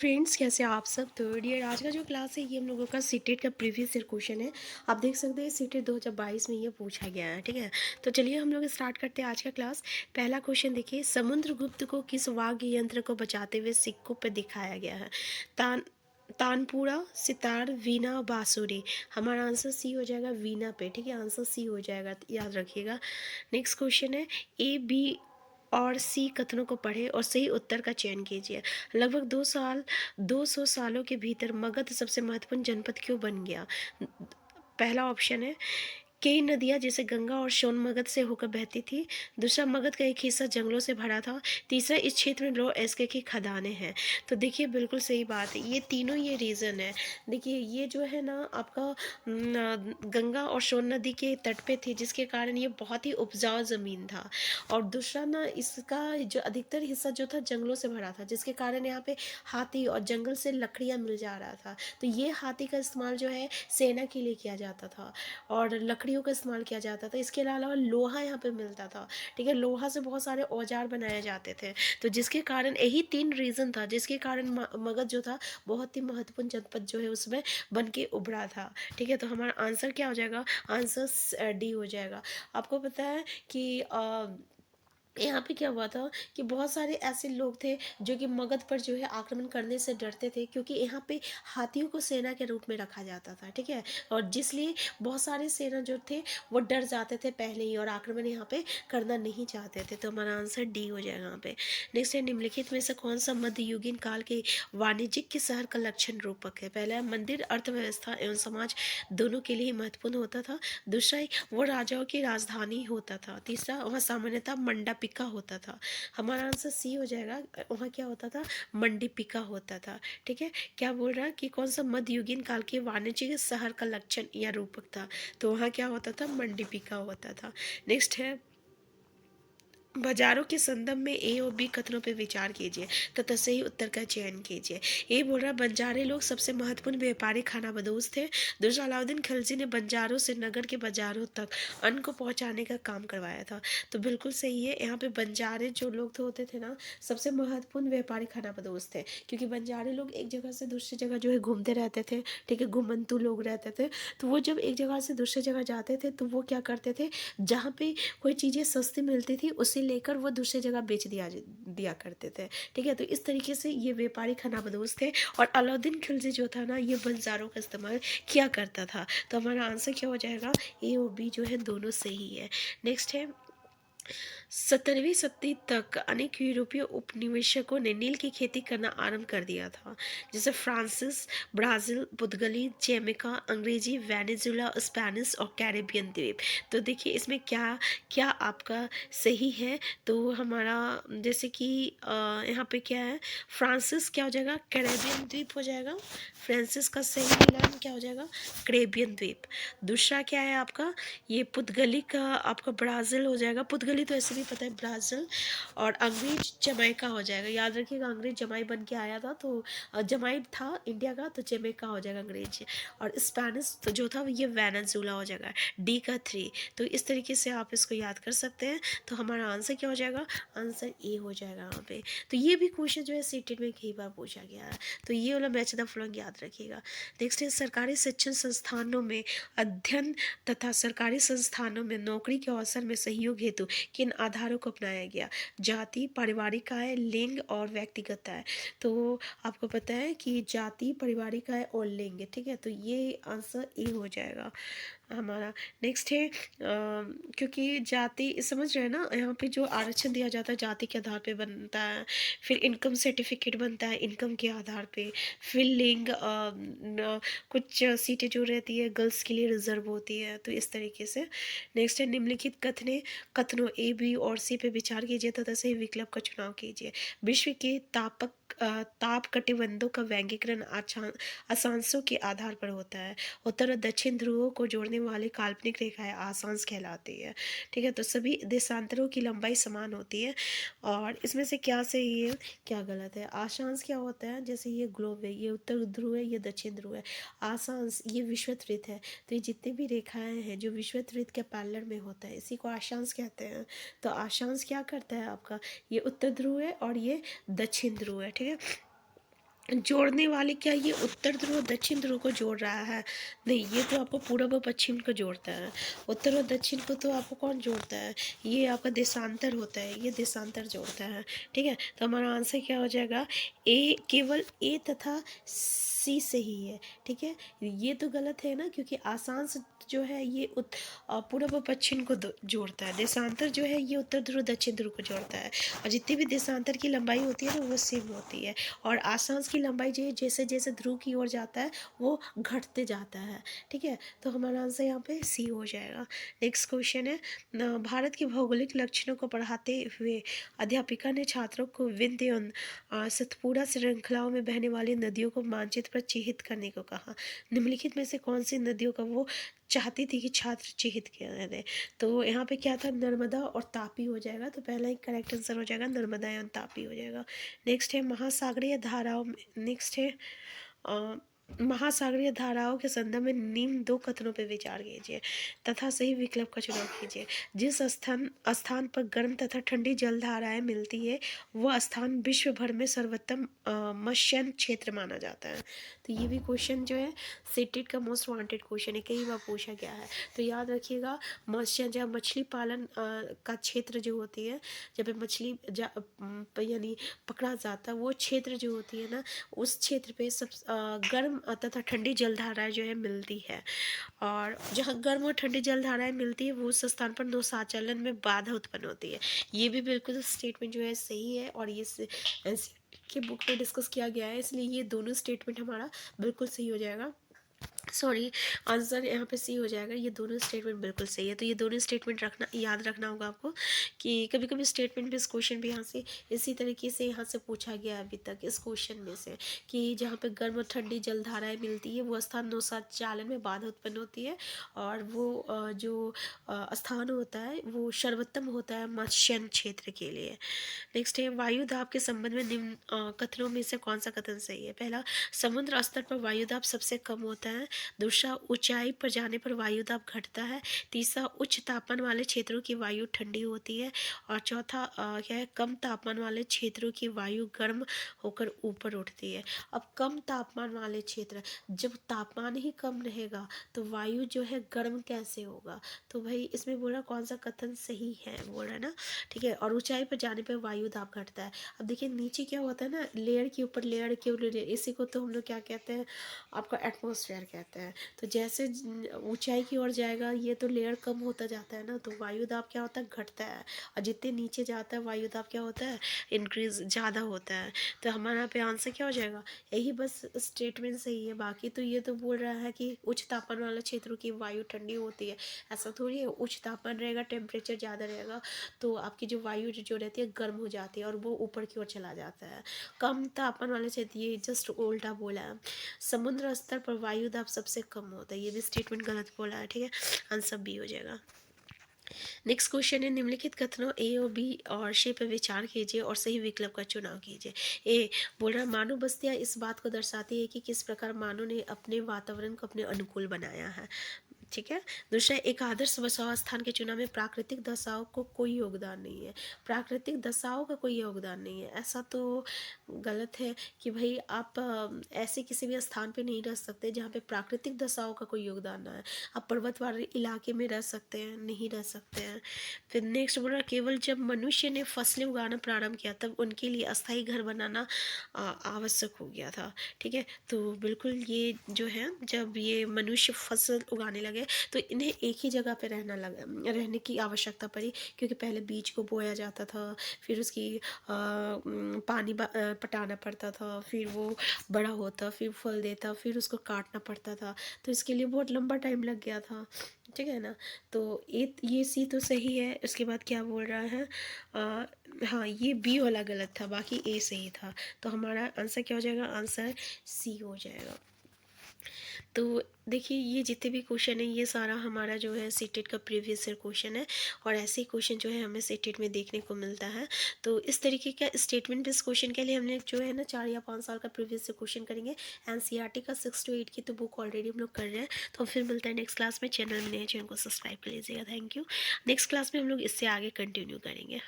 Friends, कैसे आप सब। तो डियर, आज का जो क्लास है ये हम लोगों का सीटेट का प्रीवियस ईयर क्वेश्चन है। आप देख सकते हैं सीटेट 2022 में ये पूछा गया है। ठीक है, तो चलिए हम लोग स्टार्ट करते हैं आज का क्लास। पहला क्वेश्चन देखिए, समुद्रगुप्त को किस वाद्य यंत्र को बजाते हुए सिक्कों पर दिखाया गया है? तान तानपुरा, सितार, वीणा, बांसुरी। हमारा आंसर सी हो जाएगा, वीणा पे। ठीक है, आंसर सी हो जाएगा, याद रखिएगा। नेक्स्ट क्वेश्चन है, ए बी और सी कथनों को पढ़ें और सही उत्तर का चयन कीजिए। लगभग 200 सालों के भीतर मगध सबसे महत्वपूर्ण जनपद क्यों बन गया? पहला ऑप्शन है, कई नदियाँ जैसे गंगा और सोन मगध से होकर बहती थी। दूसरा, मगध का एक हिस्सा जंगलों से भरा था। तीसरा, इस क्षेत्र में लो एस्के की खदानें हैं। तो देखिए, बिल्कुल सही बात है, ये तीनों ये रीज़न है। देखिए, ये जो है ना आपका गंगा और सोन नदी के तट पे थी, जिसके कारण ये बहुत ही उपजाऊ ज़मीन था। और दूसरा ना, इसका जो अधिकतर हिस्सा जो था जंगलों से भरा था, जिसके कारण यहाँ पे हाथी और जंगल से लकड़ियाँ मिल जा रहा था। तो ये हाथी का इस्तेमाल जो है सेना के लिए किया जाता था और लकड़ियों का इस्तेमाल किया जाता था। इसके अलावा लोहा यहाँ पे मिलता था। ठीक है, लोहा से बहुत सारे औजार बनाए जाते थे। तो जिसके कारण यही तीन रीज़न था जिसके कारण मगध जो था बहुत ही महत्वपूर्ण जनपद जो है उसमें बन के उभरा था। ठीक है, तो हमारा आंसर क्या हो जाएगा? आंसर डी हो जाएगा। आपको पता है कि यहाँ पे क्या हुआ था कि बहुत सारे ऐसे लोग थे जो कि मगध पर जो है आक्रमण करने से डरते थे, क्योंकि यहाँ पे हाथियों को सेना के रूप में रखा जाता था। ठीक है, और जिसलिए बहुत सारे सेना जो थे वो डर जाते थे पहले ही और आक्रमण यहाँ पे करना नहीं चाहते थे। तो हमारा आंसर डी हो जाएगा यहाँ पे। नेक्स्ट है, निम्नलिखित में से कौन सा मध्ययुगीन काल के वाणिज्यिक के शहर का लक्षण रूपक है? पहला, मंदिर अर्थव्यवस्था एवं समाज दोनों के लिए महत्वपूर्ण होता था। दूसरा, वो राजाओं की राजधानी होता था। तीसरा, वहाँ सामान्यतः मंडपिका होता था। हमारा आंसर सी हो जाएगा, वहाँ क्या होता था? मंडपिका होता था। ठीक है, क्या बोल रहा है कि कौन सा मध्ययुगीन काल के वाणिज्यिक शहर का लक्षण या रूपक था? तो वहाँ क्या होता था? मंडपिका होता था। नेक्स्ट है, बाजारों के संदर्भ में ए और बी कथनों पर विचार कीजिए तथा सही उत्तर का चयन कीजिए। ए बोल रहा, बंजारे लोग सबसे महत्वपूर्ण व्यापारी खानाबदोश थे। दूसरा, अलाउद्दीन खिलजी ने बंजारों से नगर के बाजारों तक अन्न को पहुंचाने का काम करवाया था। तो बिल्कुल सही है, यहाँ पे बंजारे जो लोग होते थे ना, सबसे महत्वपूर्ण व्यापारी खानाबदोश थे, क्योंकि बंजारे लोग एक जगह से दूसरी जगह जो है घूमते रहते थे। ठीक है, घुमंतू लोग रहते थे। तो वो जब एक जगह से दूसरी जगह जाते थे तो वो क्या करते थे, जहाँ पे कोई चीज़ें सस्ती मिलती थी उसे लेकर वो दूसरी जगह बेच दिया दिया करते थे। ठीक है, तो इस तरीके से ये व्यापारी खानाबदोश थे और अलाउद्दीन खिलजी जो था ना, ये बंजारों का इस्तेमाल किया करता था। तो हमारा आंसर क्या हो जाएगा? ए और बी जो है दोनों सही है। नेक्स्ट है, 17वीं शताब्दी तक अनेक यूरोपीय उपनिवेशकों ने नील की खेती करना आरंभ कर दिया था, जैसे फ्रांसिस, ब्राज़ील, पुर्तगाली, जमैका, अंग्रेजी, वेनेजुला, स्पेनिश और कैरेबियन द्वीप। तो देखिए, इसमें क्या क्या आपका सही है? तो हमारा जैसे कि यहाँ पे क्या है, फ्रांसिस क्या हो जाएगा? कैरेबियन द्वीप हो जाएगा। फ्रांसिस का सही मिलान क्या हो जाएगा? कैरेबियन द्वीप। दूसरा क्या है आपका? ये पुर्तगाली का आपका ब्राज़ील हो जाएगा। पुर्तगाली तो ऐसे भी पता है, ब्राज़ील। और अंग्रेज जमैका हो जाएगा। याद रखिएगा, अंग्रेज जमाई बन के आया था, तो जमाई था इंडिया का, तो जमैका हो जाएगा अंग्रेज। और स्पेनिश तो जो था ये वेनेजुला हो जाएगा। डी का 3। तो इस तरीके से आप इसको याद कर सकते हैं। तो हमारा आंसर क्या हो जाएगा? आंसर ए हो जाएगा यहाँ पे। तो ये भी क्वेश्चन जो है सीटेट में कई बार पूछा गया है। तो ये वाला मैच द फॉलोइंग याद रखिएगा। नेक्स्ट है, सरकारी शिक्षण संस्थानों में अध्ययन तथा सरकारी संस्थानों में नौकरी के अवसर में सहयोग हेतु किन आधारों को अपनाया गया? जाति, पारिवारिक आय, लिंग और व्यक्तिगत आय। तो आपको पता है कि जाति, पारिवारिक आय और लिंग। ठीक है, तो ये आंसर ए हो जाएगा हमारा। नेक्स्ट है, क्योंकि जाति समझ रहे हैं ना, यहाँ पे जो आरक्षण दिया जाता है जाति के आधार पे बनता है। फिर इनकम सर्टिफिकेट बनता है इनकम के आधार पे। फिर लिंग, कुछ सीटें जो रहती है गर्ल्स के लिए रिजर्व होती है, तो इस तरीके से। नेक्स्ट है, निम्नलिखित कथनों ए बी और सी पे विचार कीजिए तथा सही विकल्प का चुनाव कीजिए। विश्व के ताप कटिबंधों का वर्गीकरण अक्षांशों के आधार पर होता है। उत्तर और दक्षिण ध्रुवों को जोड़ने वाली काल्पनिक रेखाएं अक्षांश कहलाती है। ठीक है, तो सभी देशांतरों की लंबाई समान होती है। और इसमें से क्या सही है, क्या गलत है? अक्षांश क्या होता है? जैसे ये ग्लोब है, ये उत्तर ध्रुव है, ये दक्षिण ध्रुव है। अक्षांश ये विषुवत वृत्त है। तो ये जितनी भी रेखाएं हैं जो विषुवत वृत्त के पैरेलल में होता है, इसी को अक्षांश कहते हैं। तो अक्षांश क्या करता है आपका? ये उत्तर ध्रुव है और ये दक्षिण ध्रुव है। ठीक है, जोड़ने वाले, क्या ये उत्तर ध्रुव और दक्षिण ध्रुव को जोड़ रहा है? नहीं, ये तो आपको पूरब और पश्चिम को जोड़ता है। उत्तर और दक्षिण को तो आपको कौन जोड़ता है? ये आपका देशांतर होता है, ये देशांतर जोड़ता है। ठीक है, तो हमारा आंसर क्या हो जाएगा? ए, केवल ए तथा सी सही है। ठीक है, ये तो गलत है ना, क्योंकि आसांश जो है ये पूरब और पश्चिम को जोड़ता है। देशांतर जो है ये उत्तर ध्रुव दक्षिण ध्रुव को जोड़ता है। और जितनी भी देशांतर की लंबाई होती है ना, वो सेम होती है। और आसांश की लंबाई जो है जैसे जैसे ध्रुव की ओर जाता है वो घटते जाता है। ठीक है, तो हमारा आंसर यहाँ पे सी हो जाएगा। नेक्स्ट क्वेश्चन है, भारत की भौगोलिक लक्षणों को पढ़ाते हुए अध्यापिका ने छात्रों को विंध्य और सतपुड़ा श्रृंखलाओं में बहने वाली नदियों को मानचित्र पर चिह्नित करने को कहा। निम्नलिखित में से कौन सी नदियों का वो चाहती थी कि छात्र चिह्नित किया जाए? तो यहाँ पे क्या था? नर्मदा और तापी हो जाएगा। तो पहला एक करेक्ट आंसर हो जाएगा, नर्मदा एवं तापी हो जाएगा। नेक्स्ट है महासागरीय धाराओं नेक्स्ट है महासागरीय धाराओं के संदर्भ में निम्न दो कथनों पर विचार कीजिए तथा सही विकल्प का चुनाव कीजिए। जिस स्थान स्थान पर गर्म तथा ठंडी जलधाराएं मिलती है वह स्थान विश्व भर में सर्वोत्तम मत्स्य क्षेत्र माना जाता है। तो ये भी क्वेश्चन जो है सीटेट का मोस्ट वांटेड क्वेश्चन है, कई बार पूछा गया है। तो याद रखिएगा, मत्स्य जब मछली पालन का क्षेत्र जो होती है, जब मछली यानी पकड़ा जाता है, वो क्षेत्र जो होती है ना, उस क्षेत्र पे सब गर्म तथा ठंडी जलधाराएं जो है मिलती है। और जहाँ गर्म और ठंडी जलधाराएं मिलती है वो उस स्थान पर नौचालन में बाधा उत्पन्न होती है। ये भी बिल्कुल स्टेटमेंट जो है सही है, और ये के बुक में डिस्कस किया गया है, इसलिए ये दोनों स्टेटमेंट हमारा बिल्कुल सही हो जाएगा। सॉरी, आंसर यहाँ पे सी हो जाएगा। ये दोनों स्टेटमेंट बिल्कुल सही है। तो ये दोनों स्टेटमेंट याद रखना होगा आपको, कि कभी कभी स्टेटमेंट बेस्ड क्वेश्चन भी यहाँ से इसी तरीके से यहाँ से पूछा गया अभी तक इस क्वेश्चन में से, कि जहाँ पे गर्म और ठंडी जलधाराएं मिलती है वो स्थान नौचालन में बाधा उत्पन्न होती है, और वो जो स्थान होता है वो सर्वोत्तम होता है मत्स्य क्षेत्र के लिए। नेक्स्ट है, वायु दाब के संबंध में निम्न कथनों में से कौन सा कथन सही है? पहला, समुद्र स्तर पर वायु दाब सबसे कम होता है। दूसरा, ऊंचाई पर जाने पर वायु दाब घटता है। तीसरा, उच्च तापमान वाले क्षेत्रों की वायु ठंडी होती है। और चौथा क्या है, कम तापमान वाले क्षेत्रों की वायु गर्म होकर ऊपर उठती है। अब कम तापमान वाले क्षेत्र, जब तापमान ही कम रहेगा तो वायु जो है गर्म कैसे होगा? तो भाई इसमें बोला कौन सा कथन सही है, बोल रहा है ना। ठीक है, और ऊंचाई पर जाने पर वायु दाब घटता है। अब देखिए नीचे क्या होता है ना, लेयर के ऊपर लेयर के ऊपर लेयर, इसी को तो हम लोग क्या कहते हैं, आपका एटमॉस्फेयर कहते हैं। तो जैसे ऊंचाई की ओर जाएगा ये तो लेयर कम होता जाता है ना, तो वायु दाब क्या होता है, घटता है। और जितने नीचे जाता है वायु दाब क्या होता है, इंक्रीज ज़्यादा होता है। तो हमारा यहाँ पे आंसर क्या हो जाएगा? यही बस स्टेटमेंट सही है। बाकी तो ये तो बोल रहा है कि उच्च तापमान वाले क्षेत्रों की वायु ठंडी होती है, ऐसा थोड़ी है। उच्च तापमान रहेगा, टेम्परेचर ज़्यादा रहेगा, तो आपकी जो वायु जो रहती है गर्म हो जाती है और वो ऊपर की ओर चला जाता है। कम तापमान वाले क्षेत्र, ये जस्ट उल्टा बोला है। समुद्र स्तर पर वायु दाब सबसे कम होता है, ये भी स्टेटमेंट गलत बोला है। ठीक है, आंसर बी हो जाएगा। नेक्स्ट क्वेश्चन है, निम्नलिखित कथनों ए और बी और शी पर विचार कीजिए और सही विकल्प का चुनाव कीजिए। ए बोल रहा है, मानव बस्तियां इस बात को दर्शाती है कि किस प्रकार मानव ने अपने वातावरण को अपने अनुकूल बनाया है। ठीक है। दूसरा, एक आदर्श बसाव स्थान के चुनाव में प्राकृतिक दशाओं को कोई योगदान नहीं है। प्राकृतिक दशाओं का कोई योगदान नहीं है, ऐसा तो गलत है कि भाई आप ऐसे किसी भी स्थान पे नहीं रह सकते जहाँ पे प्राकृतिक दशाओं का कोई योगदान ना है। आप पर्वत वाले इलाके में रह सकते हैं, नहीं रह सकते हैं। फिर नेक्स्ट बोल रहा, केवल जब मनुष्य ने फसलें उगाना प्रारंभ किया तब उनके लिए अस्थायी घर बनाना आवश्यक हो गया था। ठीक है, तो बिल्कुल ये जो है, जब ये मनुष्य फसल उगाने लगे तो इन्हें एक ही जगह पे रहने की आवश्यकता पड़ी, क्योंकि पहले बीज को बोया जाता था, फिर उसकी पानी पटाना पड़ता था, फिर वो बड़ा होता, फिर फल देता, फिर उसको काटना पड़ता था। तो इसके लिए बहुत लंबा टाइम लग गया था। ठीक है ना। तो ये सी तो सही है। उसके बाद क्या बोल रहा है, हाँ ये बी वाला गलत था, बाकी ए सही था। तो हमारा आंसर क्या हो जाएगा? आंसर सी हो जाएगा। तो देखिए ये जितने भी क्वेश्चन है ये सारा हमारा जो है सीटेट का प्रीवियस ईयर क्वेश्चन है, और ऐसे ही क्वेश्चन जो है हमें सीटेट में देखने को मिलता है। तो इस तरीके का स्टेटमेंट बेस्ड क्वेश्चन के लिए हमने जो है ना 4 या 5 साल का प्रीवियस ईयर क्वेश्चन करेंगे। एनसीईआरटी का 6 to 8 की तो बुक ऑलरेडी हम लोग कर रहे हैं। तो फिर मिलता है नेक्स्ट क्लास में। चैनल में नए चैनल को सब्सक्राइब कर लीजिएगा। Thank you. नेक्स्ट क्लास में हम लोग इससे आगे कंटिन्यू करेंगे।